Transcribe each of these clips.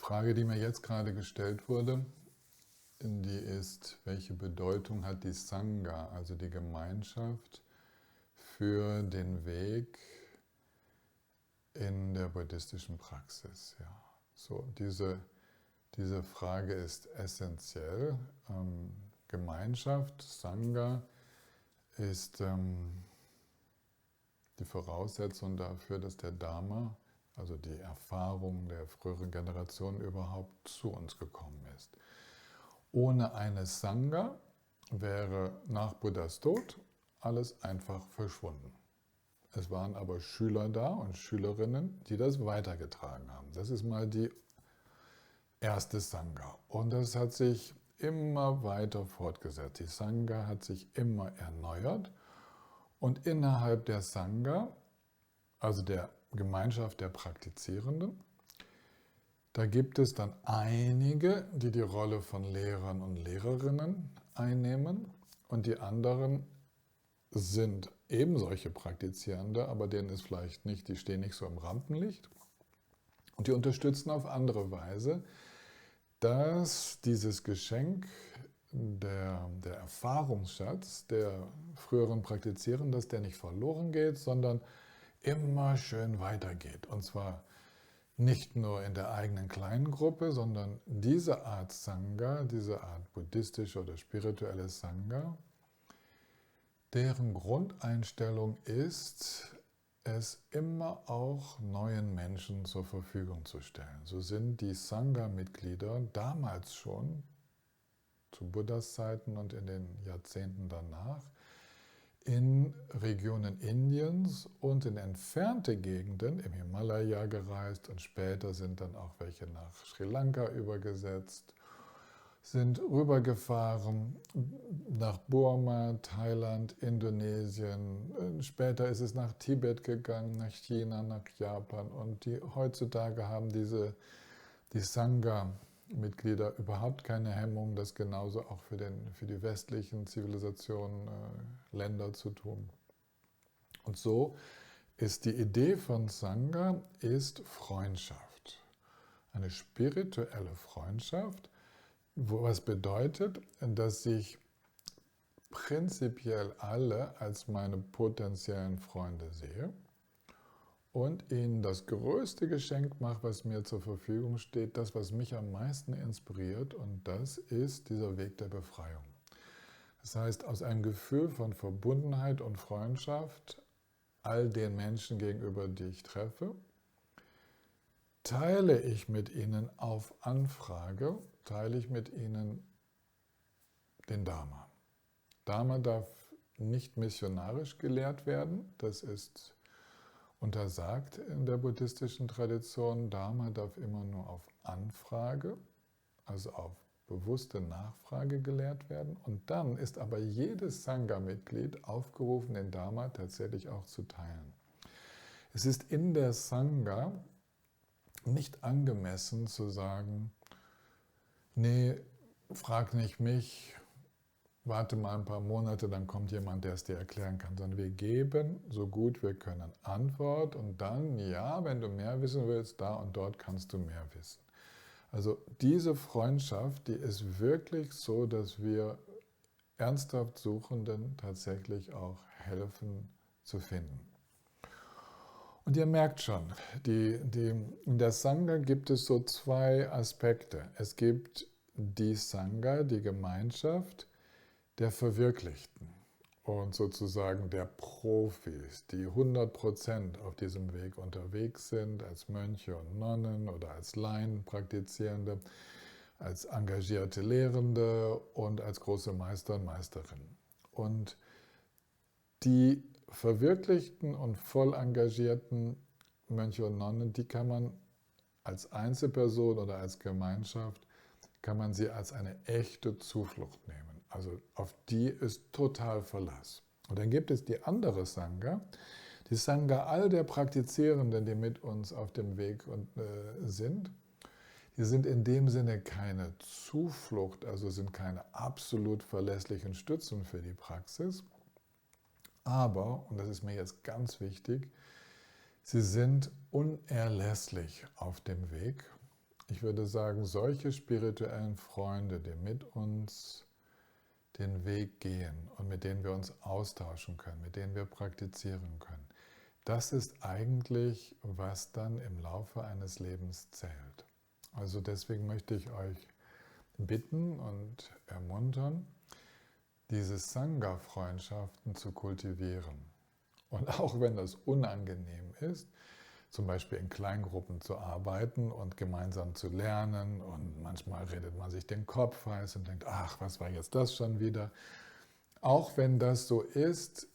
Frage, die mir jetzt gerade gestellt wurde, die ist, welche Bedeutung hat die Sangha, also die Gemeinschaft, für den Weg in der buddhistischen Praxis? Ja, so diese Frage ist essentiell. Gemeinschaft, Sangha, ist die Voraussetzung dafür, dass der Dharma, also die Erfahrung der früheren Generationen, überhaupt zu uns gekommen ist. Ohne eine Sangha wäre nach Buddhas Tod alles einfach verschwunden. Es waren aber Schüler da und Schülerinnen, die das weitergetragen haben. Das ist mal die erste Sangha. Und das hat sich immer weiter fortgesetzt. Die Sangha hat sich immer erneuert. Und innerhalb der Sangha, also der Gemeinschaft der Praktizierenden, da gibt es dann einige, die die Rolle von Lehrern und Lehrerinnen einnehmen und die anderen sind eben solche Praktizierende, aber denen ist vielleicht nicht, die stehen nicht so im Rampenlicht und die unterstützen auf andere Weise, dass dieses Geschenk, der Erfahrungsschatz der früheren Praktizierenden, dass der nicht verloren geht, sondern immer schön weitergeht. Und zwar nicht nur in der eigenen kleinen Gruppe, sondern diese Art Sangha, diese Art buddhistische oder spirituelle Sangha, deren Grundeinstellung ist, es immer auch neuen Menschen zur Verfügung zu stellen. So sind die Sangha-Mitglieder damals schon, zu Buddhas Zeiten und in den Jahrzehnten danach, in Regionen Indiens und in entfernte Gegenden im Himalaya gereist und später sind dann auch welche nach Sri Lanka übergesetzt, sind rübergefahren nach Burma, Thailand, Indonesien, später ist es nach Tibet gegangen, nach China, nach Japan und heutzutage haben die Sangha-Mitglieder überhaupt keine Hemmung, das genauso auch für die westlichen Zivilisationen, Länder zu tun. Und so ist die Idee von Sangha ist Freundschaft. Eine spirituelle Freundschaft, was bedeutet, dass ich prinzipiell alle als meine potenziellen Freunde sehe und ihnen das größte Geschenk mache, was mir zur Verfügung steht, das, was mich am meisten inspiriert, und das ist dieser Weg der Befreiung. Das heißt, aus einem Gefühl von Verbundenheit und Freundschaft all den Menschen gegenüber, die ich treffe, teile ich mit ihnen auf Anfrage, teile ich mit ihnen den Dharma. Dharma darf nicht missionarisch gelehrt werden, das ist untersagt in der buddhistischen Tradition. Dharma darf immer nur auf Anfrage, also auf bewusste Nachfrage gelehrt werden. Und dann ist aber jedes Sangha-Mitglied aufgerufen, den Dharma tatsächlich auch zu teilen. Es ist in der Sangha nicht angemessen zu sagen, nee, frag nicht mich, warte mal ein paar Monate, dann kommt jemand, der es dir erklären kann, sondern wir geben so gut wir können Antwort und dann, ja, wenn du mehr wissen willst, da und dort kannst du mehr wissen. Also diese Freundschaft, die ist wirklich so, dass wir ernsthaft Suchenden tatsächlich auch helfen zu finden. Und ihr merkt schon, in der Sangha gibt es so zwei Aspekte. Es gibt die Sangha, die Gemeinschaft der Verwirklichten und sozusagen der Profis, die 100% auf diesem Weg unterwegs sind, als Mönche und Nonnen oder als Laien praktizierende, als engagierte Lehrende und als große Meister und Meisterinnen. Und die verwirklichten und voll engagierten Mönche und Nonnen, die kann man als Einzelperson oder als Gemeinschaft, kann man sie als eine echte Zuflucht nehmen. Also auf die ist total Verlass. Und dann gibt es die andere Sangha, die Sangha all der Praktizierenden, die mit uns auf dem Weg sind. Die sind in dem Sinne keine Zuflucht, also sind keine absolut verlässlichen Stützen für die Praxis. Aber, und das ist mir jetzt ganz wichtig, sie sind unerlässlich auf dem Weg Ich würde sagen, solche spirituellen Freunde, die mit uns den Weg gehen und mit denen wir uns austauschen können, mit denen wir praktizieren können, das ist eigentlich, was dann im Laufe eines Lebens zählt. Also deswegen möchte ich euch bitten und ermuntern, diese Sangha-Freundschaften zu kultivieren. Und auch wenn das unangenehm ist, zum Beispiel in Kleingruppen zu arbeiten und gemeinsam zu lernen, und manchmal redet man sich den Kopf heiß und denkt, ach, was war jetzt das schon wieder? Auch wenn das so ist,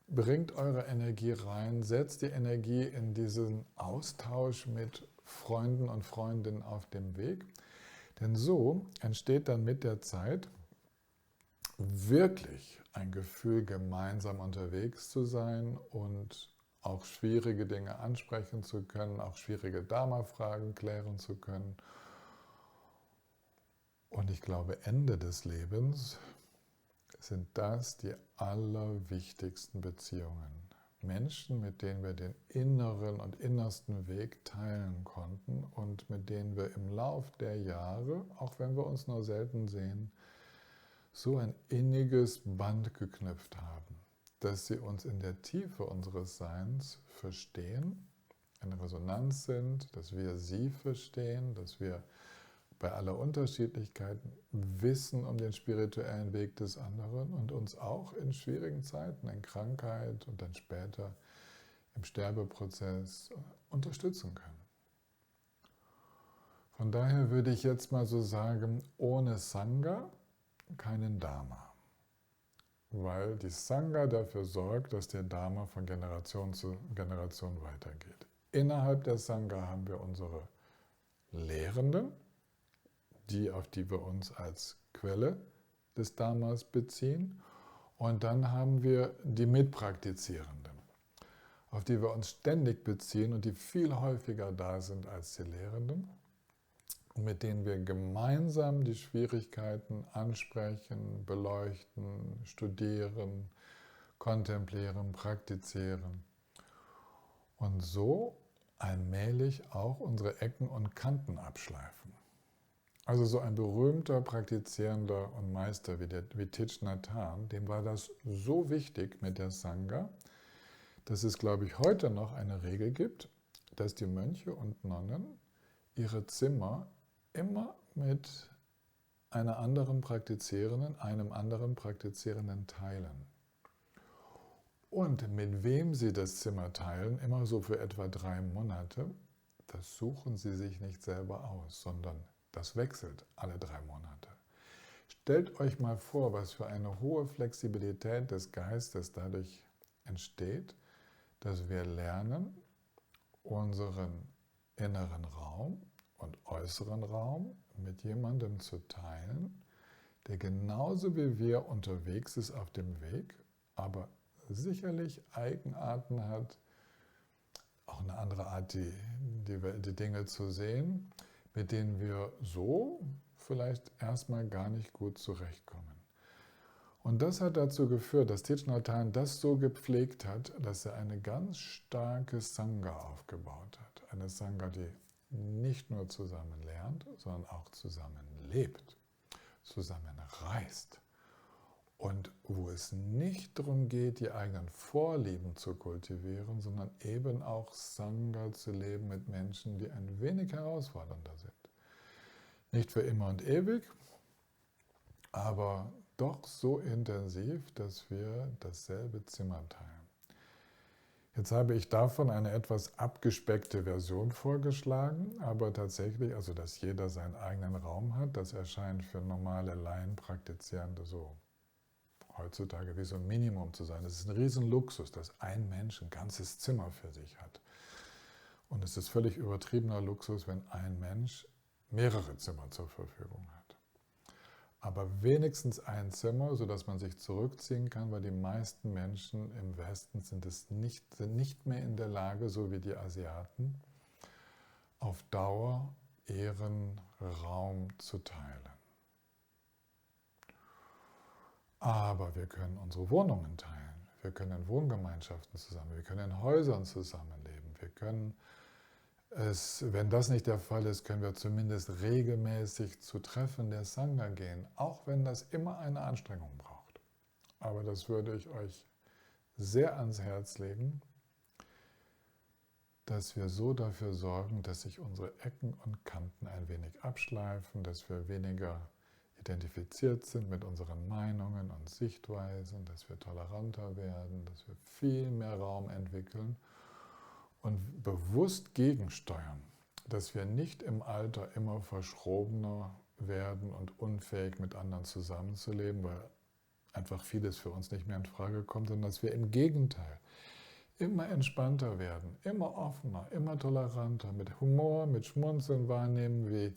bringt eure Energie rein, setzt die Energie in diesen Austausch mit Freunden und Freundinnen auf dem Weg. Denn so entsteht dann mit der Zeit wirklich ein Gefühl, gemeinsam unterwegs zu sein und auch schwierige Dinge ansprechen zu können, auch schwierige Dharma-Fragen klären zu können. Und ich glaube, Ende des Lebens sind das die allerwichtigsten Beziehungen. Menschen, mit denen wir den inneren und innersten Weg teilen konnten und mit denen wir im Lauf der Jahre, auch wenn wir uns nur selten sehen, so ein inniges Band geknüpft haben, dass sie uns in der Tiefe unseres Seins verstehen, in Resonanz sind, dass wir sie verstehen, dass wir bei aller Unterschiedlichkeit wissen um den spirituellen Weg des anderen und uns auch in schwierigen Zeiten, in Krankheit und dann später im Sterbeprozess unterstützen können. Von daher würde ich jetzt mal so sagen, ohne Sangha keinen Dharma. Weil die Sangha dafür sorgt, dass der Dharma von Generation zu Generation weitergeht. Innerhalb der Sangha haben wir unsere Lehrenden, auf die wir uns als Quelle des Dharmas beziehen. Und dann haben wir die Mitpraktizierenden, auf die wir uns ständig beziehen und die viel häufiger da sind als die Lehrenden, mit denen wir gemeinsam die Schwierigkeiten ansprechen, beleuchten, studieren, kontemplieren, praktizieren und so allmählich auch unsere Ecken und Kanten abschleifen. Also so ein berühmter Praktizierender und Meister wie Thich Nhat Hanh, dem war das so wichtig mit der Sangha, dass es, glaube ich, heute noch eine Regel gibt, dass die Mönche und Nonnen ihre Zimmer immer mit einem anderen Praktizierenden teilen. Und mit wem sie das Zimmer teilen, immer so für etwa 3 Monate, das suchen sie sich nicht selber aus, sondern das wechselt alle 3 Monate. Stellt euch mal vor, was für eine hohe Flexibilität des Geistes dadurch entsteht, dass wir lernen, unseren inneren Raum und äußeren Raum mit jemandem zu teilen, der genauso wie wir unterwegs ist auf dem Weg, aber sicherlich Eigenarten hat, auch eine andere Art, die Dinge zu sehen, mit denen wir so vielleicht erstmal gar nicht gut zurechtkommen. Und das hat dazu geführt, dass Thich Nhat Hanh das so gepflegt hat, dass er eine ganz starke Sangha aufgebaut hat. Eine Sangha, die nicht nur zusammen lernt, sondern auch zusammen lebt, zusammen reist. Und wo es nicht darum geht, die eigenen Vorlieben zu kultivieren, sondern eben auch Sangha zu leben mit Menschen, die ein wenig herausfordernder sind. Nicht für immer und ewig, aber doch so intensiv, dass wir dasselbe Zimmer teilen. Jetzt habe ich davon eine etwas abgespeckte Version vorgeschlagen, aber tatsächlich, also dass jeder seinen eigenen Raum hat, das erscheint für normale Laienpraktizierende so heutzutage wie so ein Minimum zu sein. Es ist ein Riesenluxus, dass ein Mensch ein ganzes Zimmer für sich hat. Und es ist völlig übertriebener Luxus, wenn ein Mensch mehrere Zimmer zur Verfügung hat. Aber wenigstens ein Zimmer, sodass man sich zurückziehen kann, weil die meisten Menschen im Westen sind nicht mehr in der Lage, so wie die Asiaten, auf Dauer ihren Raum zu teilen. Aber wir können unsere Wohnungen teilen, wir können in Wohngemeinschaften zusammen, wir können in Häusern zusammenleben, wir können Wenn das nicht der Fall ist, können wir zumindest regelmäßig zu Treffen der Sangha gehen, auch wenn das immer eine Anstrengung braucht. Aber das würde ich euch sehr ans Herz legen, dass wir so dafür sorgen, dass sich unsere Ecken und Kanten ein wenig abschleifen, dass wir weniger identifiziert sind mit unseren Meinungen und Sichtweisen, dass wir toleranter werden, dass wir viel mehr Raum entwickeln und bewusst gegensteuern, dass wir nicht im Alter immer verschrobener werden und unfähig mit anderen zusammenzuleben, weil einfach vieles für uns nicht mehr in Frage kommt, sondern dass wir im Gegenteil immer entspannter werden, immer offener, immer toleranter, mit Humor, mit Schmunzeln wahrnehmen,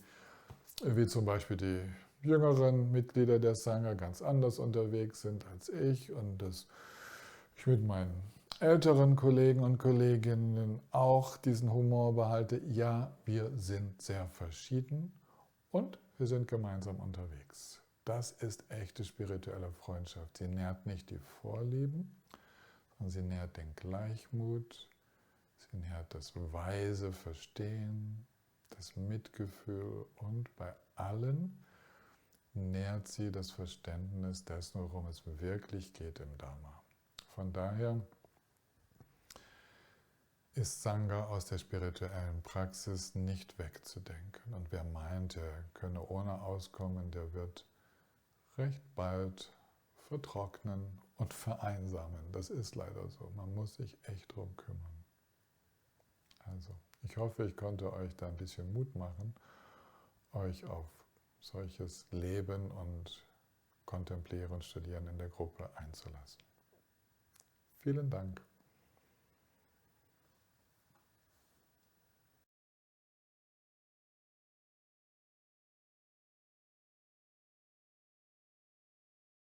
wie zum Beispiel die jüngeren Mitglieder der Sangha ganz anders unterwegs sind als ich und dass ich mit meinen älteren Kollegen und Kolleginnen auch diesen Humor behalte. Ja, wir sind sehr verschieden und wir sind gemeinsam unterwegs. Das ist echte spirituelle Freundschaft. Sie nährt nicht die Vorlieben, sondern sie nährt den Gleichmut, sie nährt das weise Verstehen, das Mitgefühl und bei allen nährt sie das Verständnis dessen, worum es wirklich geht im Dharma. Von daher ist Sangha aus der spirituellen Praxis nicht wegzudenken. Und wer meint, er könne ohne auskommen, der wird recht bald vertrocknen und vereinsamen. Das ist leider so. Man muss sich echt drum kümmern. Also, ich hoffe, ich konnte euch da ein bisschen Mut machen, euch auf solches Leben und Kontemplieren, Studieren in der Gruppe einzulassen. Vielen Dank.